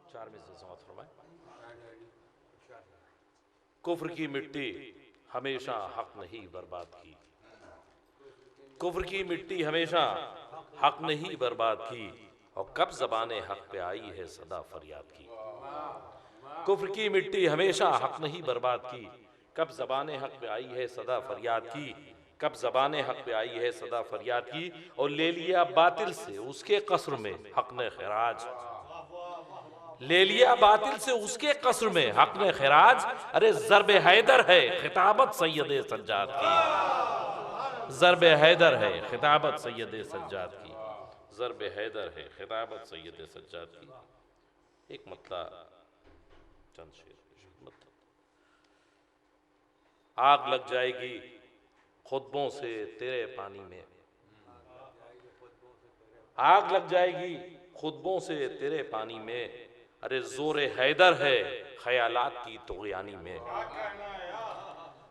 4 में से समाप्त फरमाएं। कुफ्र की मिट्टी हमेशा हक नहीं बर्बाद की, कुफ्र की मिट्टी हमेशा हक नहीं बर्बाद की, और कब ज़बाने हक पे आई है सदा फरियाद की। कुफ्र की मिट्टी हमेशा हक नहीं बर्बाद की, कब ज़बाने हक पे आई है सदा फरियाद की, कब ज़बाने हक पे आई है सदा फरियाद की। और ले लिया बातिल से उसके कसर में हक ने खैराज, ले लिया बातिल से उसके कसर में हक ने खैराज। अरे ज़र्ब हैदर है खिताबत सैयद सज्जाद की, ज़र्ब हैदर है खिताबत सैयद सज्जाद की, ज़र्ब हैदर है खिताबत सैयद सज्जाद की। एक मतलब चंद शेर, मतलब आग लग जाएगी खुतबों से तेरे पानी में, आग लग जाएगी खुतबों से तेरे पानी में। अरे जोर हैदर है ख्यालात की तुग़यानी में,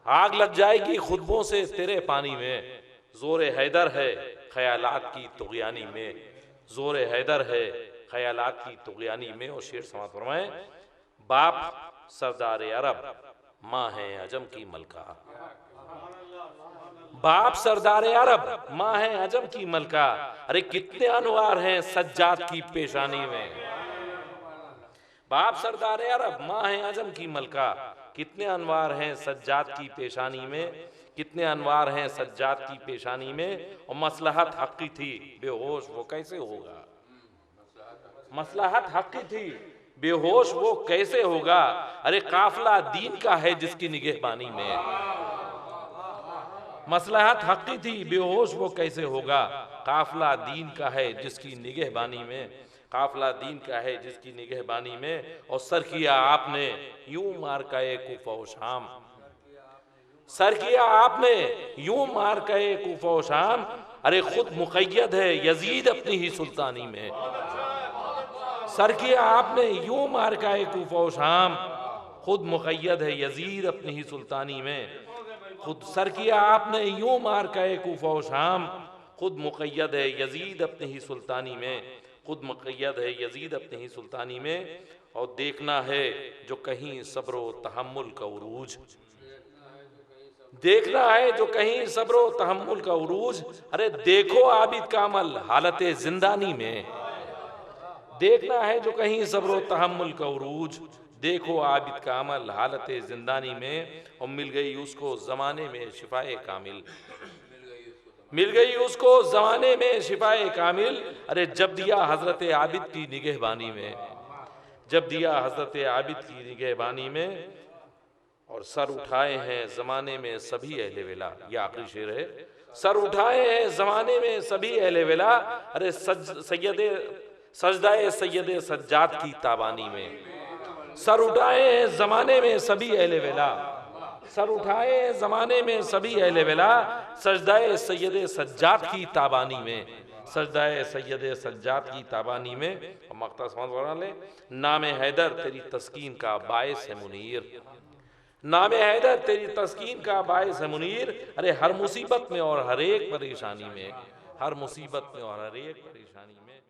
आग लग जाएगी खुतबों से तेरे पानी में, जोर हैदर है ख्यालात की तुग़यानी में, जोर हैदर है ख्यालात की तुग़यानी में। और शेर समाप्त फरमाएं। बाप सरदार अरब माँ है अजम की मलका, बाप सरदार अरब माँ है अजम की मलका। अरे कितने अनवार हैं सज्जाद की पेशानी में, बाप सरदार अरब माँ है अजम की मलका। कितने अनवार हैं सज्जाद की पेशानी में, कितने अनवार हैं सज्जाद की पेशानी में। और मसलहत हक की थी बेहोश वो कैसे होगा, मसलहत हक की थी बेहोश वो कैसे होगा। अरे काफिला दीन का है जिसकी निगहबानी में, मसलहत हक की थी बेहोश वो कैसे होगा। काफिला दीन का है जिसकी निगहबानी में, काफिला दीन का है जिसकी निगहबानी में। और सर किया आपने यूं मार कए कुफा शाम, सर किया आपने यूं मार कए कुफा शाम। अरे खुद मुक़य्यद है यजीद अपनी ही सुल्तानी में, सर किया आपने यूं मार कए कुफा शाम, खुद मुक़य्यद है यजीद अपनी ही सुल्तानी में। खुद सर किया आपने यूं मार कए कुफा शाम, खुद मुक़य्यद है यजीद अपनी ही सुल्तानी में, खुद मुक़य्यद है यजीद अपनी ही सुल्तानी में। और देखना है जो कहीं सब्र व तहम्मुल का उरूज, देखना है जो कहीं सब्र व तहम्मुल का उरूज। अरे देखो आबिद कामल हालत जिंदानी में, देखना है जो कहीं सब्र व तहम्मुल का उरूज, देखो आबिद कामल हालत जिंदानी में। और मिल गई उसको ज़माने में शिफाए कामिल, मिल गई उसको ज़माने में शिफाए कामिल। अरे जब दिया हज़रत आबिद की निगहबानी में, जब दिया हज़रत आबिद की निगहबानी में। और सर उठाए हैं ज़माने में सभी अहले वेला, ये आखिरी शेर है। सर उठाए हैं ज़माने में सभी अहले वेला। अरे सजदाए सैयद सज्जाद की ताबानी में, सर उठाए हैं ज़माने में सभी अहले वेला, सर उठाए हैं ज़माने में सभी अहले वेला। सजदाए सैयद सज्जाद की ताबानी में, सजदाए सैयद सज्जाद की ताबानी में। और मक़ता समझ वाला ले, नाम हैदर तेरी तस्कीन का बायस है मुनीर, नाम हैदर तेरी तस्कीन का बायस है मुनीर। अरे हर मुसीबत में और हर एक परेशानी में, हर मुसीबत में और हर एक परेशानी में।